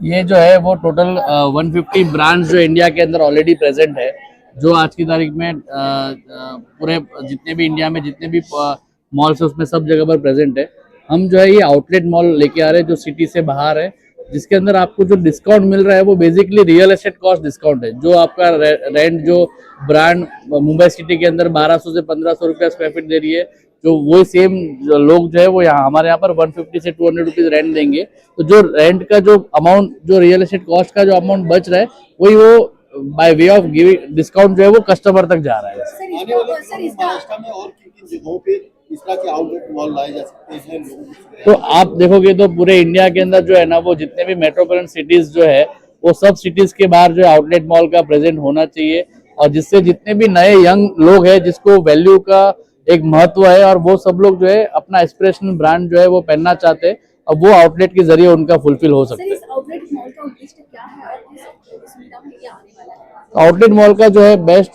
ये जो है वो टोटल 150 ब्रांड्स जो इंडिया के अंदर ऑलरेडी प्रेजेंट है, जो आज की तारीख में पूरे जितने भी इंडिया में जितने भी मॉल्स है उसमें सब जगह पर प्रेजेंट है। हम जो है ये आउटलेट मॉल लेके आ रहे हैं जो सिटी से बाहर है, जिसके अंदर आपको जो डिस्काउंट मिल रहा है वो basically real estate cost discount है। जो आपका रेंट जो ब्रांड मुंबई सिटी के अंदर 1200 से 1500 रुपया स्क्वायर फीट दे रही है, जो वही सेम लोग जो है वो यहाँ हमारे यहाँ पर 150 से 200 रुपीज रेंट देंगे। तो जो रेंट का जो अमाउंट, जो रियल एस्टेट कॉस्ट का जो अमाउंट बच रहा है, वही वो by way of giving discount जो है वो कस्टमर तक जा रहा है। महाराष्ट्र में और किन जगहों पे इस तरह के आउटलेट मॉल लाए जा सकते हैं लोगों को? तो आप देखोगे तो पूरे इंडिया के अंदर जो है ना, वो जितने भी मेट्रोपॉलिटन सिटीज जो है वो सब सिटीज के बाहर जो आउटलेट मॉल का प्रेजेंट होना चाहिए, और जिससे जितने भी नए यंग लोग हैं जिसको वैल्यू का एक महत्व है और वो सब लोग जो है अपना एस्पिरेशनल ब्रांड जो है वो पहनना चाहते हैं, अब वो आउटलेट के जरिए उनका फुलफिल हो सकता है। आउटलेट मॉल का जो है बेस्ट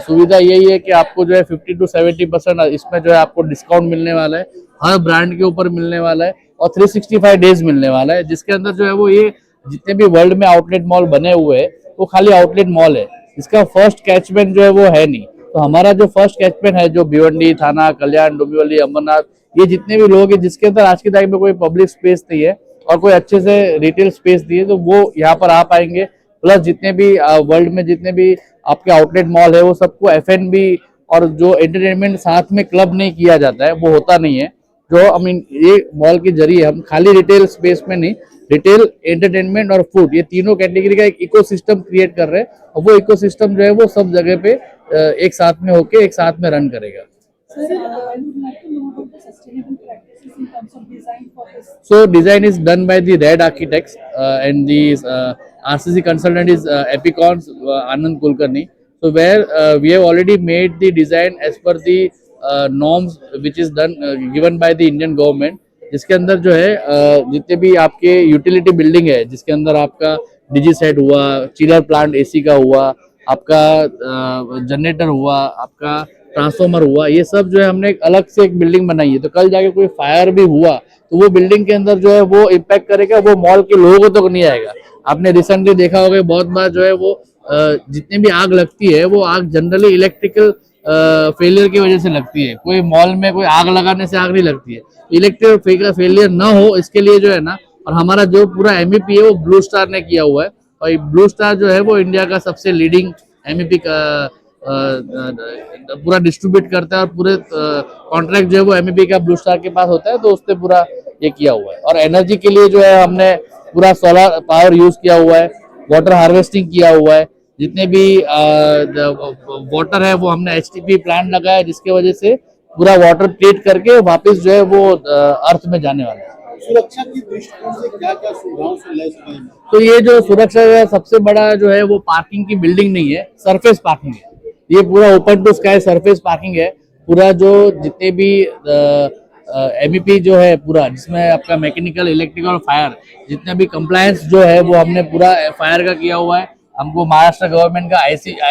सुविधा यही है कि आपको जो है 50 to 70% इसमें जो है आपको डिस्काउंट मिलने वाला है, हर ब्रांड के ऊपर मिलने वाला है, और 365 डेज मिलने वाला है, जिसके अंदर जो है वो ये जितने भी वर्ल्ड में आउटलेट मॉल बने हुए हैं वो खाली आउटलेट मॉल है। इसका फर्स्ट कैचमेंट जो है वो है नहीं। तो हमारा जो फर्स्ट कैचमेंट है, जो भिवंडी, थाना, कल्याण, डोंबिवली, अंबरनाथ, ये जितने भी लोग हैं जिसके अंदर आज की तारीख में कोई पब्लिक स्पेस नहीं है और कोई अच्छे से रिटेल स्पेस नहीं है, तो वो यहाँ पर आ पाएंगे। प्लस जितने भी वर्ल्ड में जितने भी आपके आउटलेट मॉल है वो सबको F&B और जो एंटरटेनमेंट साथ में क्लब नहीं किया जाता है, वो होता नहीं है। जो आई मीन ये मॉल के जरिए हम खाली रिटेल स्पेस में नहीं, रिटेल, एंटरटेनमेंट और फूड, ये तीनों कैटेगरी का एक इकोसिस्टम क्रिएट कर रहे हैं, और वो इकोसिस्टम जो है वो सब जगह पे एक साथ में होके एक साथ में रन करेगा। So design is done by the Red Architects and the RCC consultant is Epicons Anand Kulkarni. So where we have already made the design as per the norms which is done given by the Indian government. जिसके अंदर जो है जितने भी आपके utility building है, जिसके अंदर आपका डिजी सेट हुआ, चिलर प्लांट एसी का हुआ, आपका जनरेटर हुआ, आपका ट्रांसफॉर्मर हुआ, ये सब जो है हमने एक अलग से एक बिल्डिंग बनाई है। तो कल जाके कोई फायर भी हुआ तो वो बिल्डिंग के अंदर जो है वो इम्पैक्ट करेगा, वो मॉल के लोगों तक नहीं आएगा। आपने रिसेंटली देखा होगा बहुत बार जो है वो जितने भी आग लगती है वो आग जनरली इलेक्ट्रिकल फेलियर की वजह से लगती है। कोई मॉल में कोई आग लगाने से आग नहीं लगती है। इलेक्ट्रिकल फेलियर ना हो इसके लिए जो है ना, और हमारा जो पूरा MEP है वो ब्लू स्टार ने किया हुआ है, और ब्लू स्टार जो है वो इंडिया का सबसे लीडिंग MEP का पूरा डिस्ट्रीब्यूट करता है, और पूरे कॉन्ट्रैक्ट जो है वो MEP का ब्लू स्टार के पास होता है, तो उसने पूरा ये किया हुआ है। और एनर्जी के लिए जो है हमने पूरा सोलर पावर यूज किया हुआ है, वाटर हार्वेस्टिंग किया हुआ है, जितने भी वाटर है वो हमने HTP प्लांट लगाया है, जिसके वजह से पूरा वाटर ट्रीट करके वापस जो है वो अर्थ में जाने वाला है। सुरक्षा की दृष्टिकोण से क्या क्या सुविधाओं से लैस है? तो ये जो सुरक्षा है सबसे बड़ा जो है वो पार्किंग की बिल्डिंग नहीं है, सरफेस पार्किंग है। ये पूरा open to sky surface parking है। पूरा जो जितने भी MEP जो है पूरा, जिसमें आपका मैकेनिकल, इलेक्ट्रिकल और फायर, जितने भी कंप्लायंस जो है वो हमने पूरा फायर का किया हुआ है। हमको महाराष्ट्र गवर्नमेंट का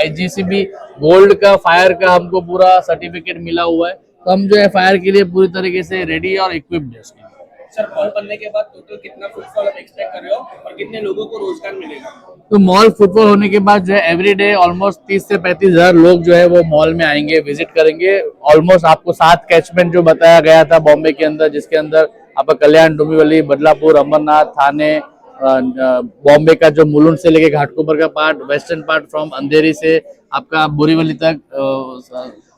IGCB गोल्ड का फायर का हमको पूरा सर्टिफिकेट मिला हुआ है। तो हम जो है फायर के लिए पूरी तरीके से रेडी और इक्विप्ड है। सर, मॉल बनने के बाद टोटल कितना फुटफॉल आप एक्सपेक्ट कर रहे हो और कितने लोगों को रोजगार मिलेगा? तो मॉल फुटफॉल होने के बाद जो है एवरी डे ऑलमोस्ट 30 से 35 हजार लोग जो है वो मॉल में आएंगे, विजिट करेंगे। ऑलमोस्ट आपको 7 कैचमेंट जो बताया गया था बॉम्बे के अंदर, जिसके अंदर आपका कल्याण, डोंबिवली, बदलापुर, अंबरनाथ, थाने, बॉम्बे का जो मुलुंड से लेके घाटकोपर का पार्ट, वेस्टर्न पार्ट फ्रॉम अंधेरी से आपका बोरीवली तक,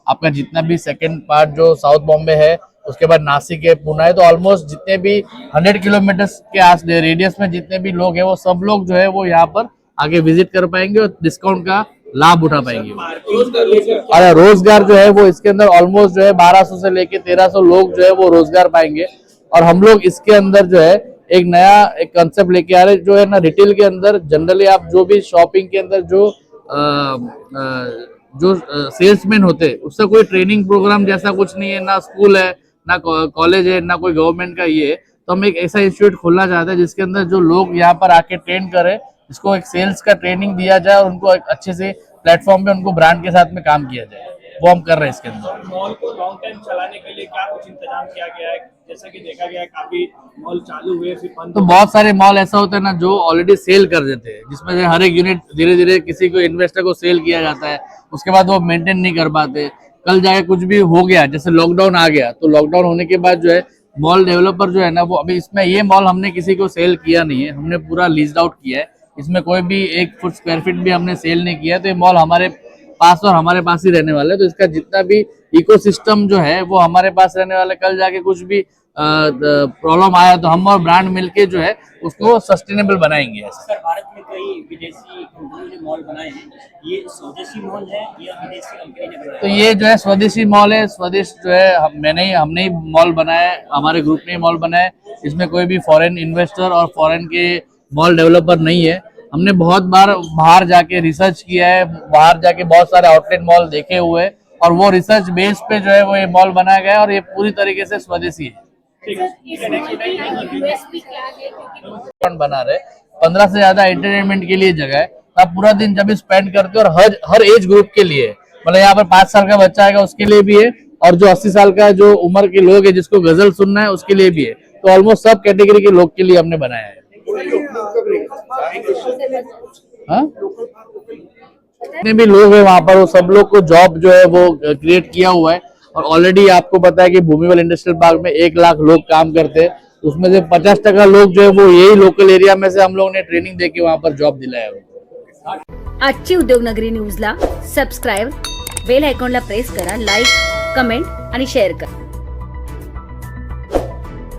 आपका जितना भी सेकेंड पार्ट जो साउथ बॉम्बे है, उसके बाद नासिक है, पुणे है, तो ऑलमोस्ट जितने भी 100 किलोमीटर के आस रेडियस में जितने भी लोग हैं वो सब लोग जो है वो यहाँ पर आगे विजिट कर पाएंगे और डिस्काउंट का लाभ उठा पाएंगे। और रोजगार जो है वो इसके अंदर ऑलमोस्ट जो है 1200 से लेके 1300 लोग जो है वो रोजगार पाएंगे। और हम लोग इसके अंदर जो है एक नया एक कंसेप्ट लेके आ रहे हैं, जो है ना रिटेल के अंदर जनरली आप जो भी शॉपिंग के अंदर जो सेल्समैन होते हैं उसका कोई ट्रेनिंग प्रोग्राम जैसा कुछ नहीं है, ना स्कूल है, ना कॉलेज है, ना कोई गवर्नमेंट का ये है। तो हम एक ऐसा इंस्टीट्यूट खोलना चाहते हैं जिसके अंदर जो लोग यहाँ पर आके ट्रेन करें, इसको एक सेल्स का ट्रेनिंग दिया जाए और उनको एक अच्छे से प्लेटफॉर्म पे उनको ब्रांड के साथ में काम किया जाए। वो हम कर रहे हैं इसके अंदर। मॉल को लॉन्ग टाइम चलाने के लिए क्या कुछ इंतजाम किया गया है? जैसा कि देखा गया है काफी मॉल चालू हुए फिर बंद तो बहुत सारे मॉल ऐसा होता है ना जो ऑलरेडी सेल कर देते हैं, जिसमें से हर एक यूनिट धीरे धीरे किसी को इन्वेस्टर को सेल किया जाता है, उसके बाद वो मेंटेन नहीं कर पाते। कल जाके कुछ भी हो गया, जैसे लॉकडाउन आ गया, तो लॉकडाउन होने के बाद जो है मॉल डेवलपर जो है ना, वो अभी इसमें ये मॉल हमने किसी को सेल किया नहीं है, हमने पूरा लीज आउट किया है। इसमें कोई भी 1 फुट स्क्वायर फीट भी हमने सेल नहीं किया। तो ये मॉल हमारे पास और हमारे पास ही रहने वाला है। तो इसका जितना भी इकोसिस्टम जो है वो हमारे पास रहने वाला है। कल जाके कुछ भी प्रॉब्लम आया तो हम और ब्रांड मिलके जो है उसको सस्टेनेबल बनाएंगे। सर, भारत में कई विदेशी कंपनियों ने मॉल बनाए हैं, ये स्वदेशी मॉल है या विदेशी कंपनी ने बनाया? तो ये जो है स्वदेशी मॉल है। स्वदेश जो है हमने ही मॉल बनाया है, हमारे ग्रुप ने ही मॉल बनाया है। इसमें कोई भी फॉरेन इन्वेस्टर और फॉरेन के मॉल डेवलपर नहीं है। हमने बहुत बार बाहर जाके रिसर्च किया है, बाहर जाके बहुत सारे आउटलेट मॉल देखे हुए हैं और वो रिसर्च बेस पे जो है वो ये मॉल बनाया गया है और ये पूरी तरीके से स्वदेशी है। बना रहे 15 से ज्यादा एंटरटेनमेंट के लिए जगह है। आप पूरा दिन जब स्पेंड करते हो और हर एज ग्रुप के लिए, मतलब यहाँ पर 5 साल का बच्चा आएगा उसके लिए भी है और जो 80 साल का जो उम्र के लोग है जिसको गजल सुनना है उसके लिए भी है। तो ऑलमोस्ट सब कैटेगरी के लोग के लिए हमने बनाया है। हाँ, जितने भी लोग हैं वहाँ पर वो सब लोग को जॉब जो है वो क्रिएट किया हुआ है। और ऑलरेडी आपको पता है कि भूमिवल इंडस्ट्रियल पार्क में 1 लाख लोग काम करते हैं, उसमें से 50% लोग जो है वो यही लोकल एरिया में से हम लोगों ने ट्रेनिंग देके वहाँ पर जॉब दिलाया है। आजची उद्योगनगरी न्यूजला सबस्क्राईब, बेल आयकॉनला प्रेस करा, लाईक, कमेंट आणि शेअर करा.